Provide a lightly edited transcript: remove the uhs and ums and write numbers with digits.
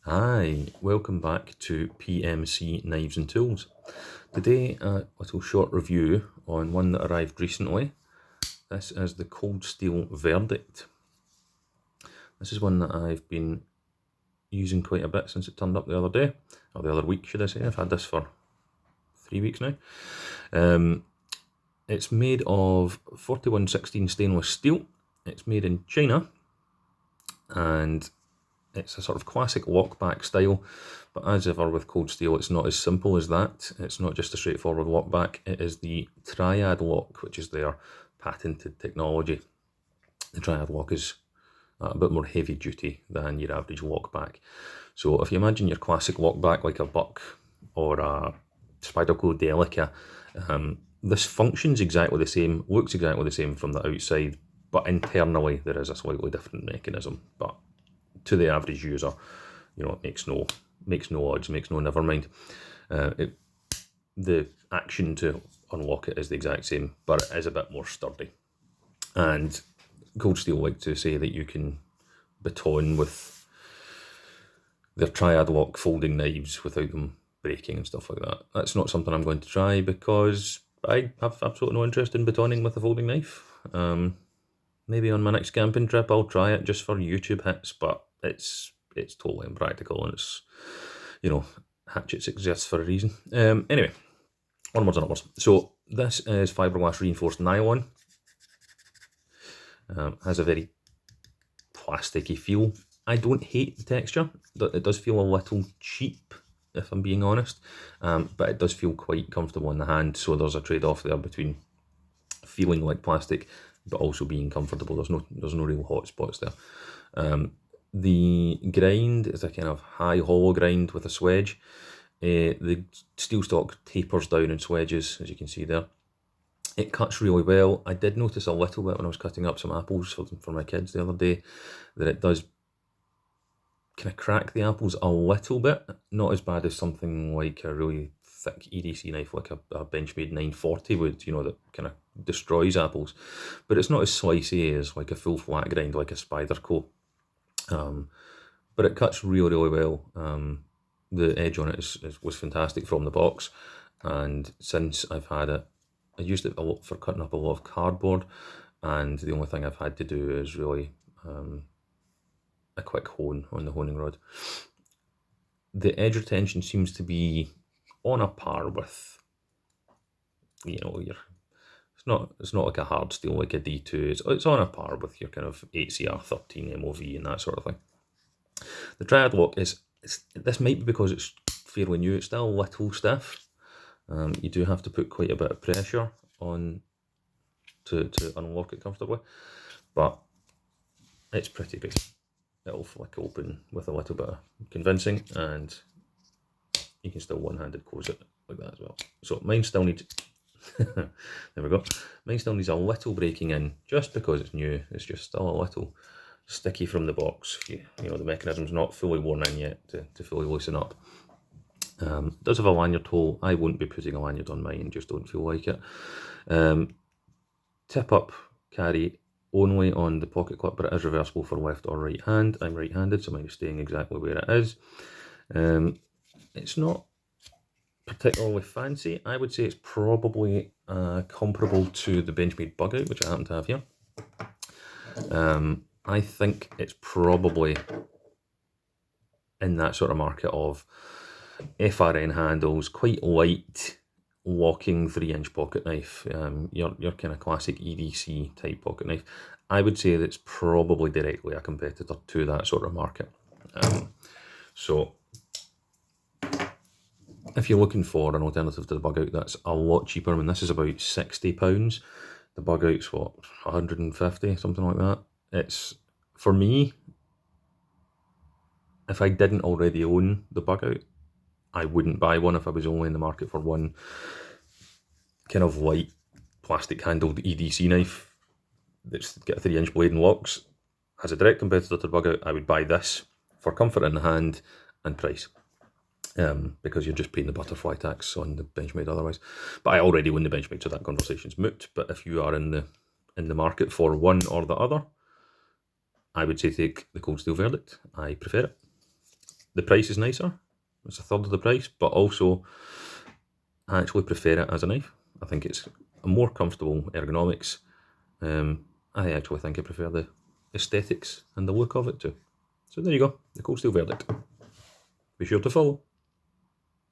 Hi, welcome back to PMC Knives and Tools. Today, a little short review on one that arrived recently. This is the Cold Steel Verdict. This is one that I've been using quite a bit since it turned up the other day, or the other week, should I say. I've had this for 3 weeks now. It's made of 4116 stainless steel. It's made in China, and it's a sort of classic lockback style, but as ever with cold steel, it's not as simple as that. It's not just a straightforward lockback. It is the triad lock, which is their patented technology. The triad lock is a bit more heavy duty than your average lockback. So if you imagine your classic lockback like a Buck or a Spyderco Delica, this functions exactly the same, looks exactly the same from the outside, but internally there is a slightly different mechanism. But to the average user, it makes no odds, makes no never mind. The action to unlock it is the exact same, but it is a bit more sturdy. And Cold Steel like to say that you can baton with their triad lock folding knives without them breaking and stuff like that. That's not something I'm going to try because I have absolutely no interest in batoning with a folding knife. Maybe on my next camping trip I'll try it just for YouTube hits, but it's totally impractical, and it's, hatchets exist for a reason. Anyway, onwards and upwards. So this is fiberglass reinforced nylon. Has a very plasticky feel. I don't hate the texture. It does feel a little cheap, if I'm being honest, but it does feel quite comfortable in the hand. So there's a trade-off there between feeling like plastic but also being comfortable. There's no real hot spots there. The grind is a kind of high hollow grind with a swedge. The steel stock tapers down in swedges, as you can see there. It cuts really well. I did notice a little bit when I was cutting up some apples for my kids the other day that it does kind of crack the apples a little bit. Not as bad as something like a really thick EDC knife like a Benchmade 940 would, that kind of destroys apples. But it's not as slicey as like a full flat grind like a Spyderco. But it cuts really, really well. The edge on it was fantastic from the box, and since I've had it, I used it a lot for cutting up a lot of cardboard, and the only thing I've had to do is really a quick hone on the honing rod. The edge retention seems to be on a par with, it's not like a hard steel like a D2. It's on a par with your kind of 8CR13 MOV and that sort of thing. The triad lock this might be because it's fairly new. It's still a little stiff. You do have to put quite a bit of pressure on to unlock it comfortably, but it's pretty good. It'll flick open with a little bit of convincing, and you can still one-handed close it like that as well. So mine still needs, there we go. Mine still needs a little breaking in just because it's new. It's just still a little sticky from the box. The mechanism's not fully worn in yet to fully loosen up. It does have a lanyard hole. I won't be putting a lanyard on mine, just don't feel like it. Tip up carry only on the pocket clip, but it is reversible for left or right hand. I'm right-handed, so mine is staying exactly where it is. It's not particularly fancy. I would say it's probably comparable to the Benchmade Bugout, which I happen to have here. I think it's probably in that sort of market of FRN handles, quite light, locking 3-inch pocket knife, your kind of classic EDC type pocket knife. I would say that's probably directly a competitor to that sort of market. So if you're looking for an alternative to the Bugout that's a lot cheaper, this is about £60. The Bugout's what, 150, something like that. It's, for me, if I didn't already own the Bugout, I wouldn't buy one if I was only in the market for one kind of light plastic handled EDC knife that's got a 3-inch blade and locks. As a direct competitor to the Bugout, I would buy this for comfort in the hand and price, because you're just paying the butterfly tax on the Benchmade otherwise. But I already own the Benchmade, so that conversation's moot. But if you are in the market for one or the other, I would say take the Cold Steel Verdict. I prefer it. the price is nicer. It's a third of the price, but also I actually prefer it as a knife. I think it's a more comfortable ergonomics. I actually think I prefer the aesthetics and the look of it too. So there you go, the Cold Steel verdict. Be sure to follow.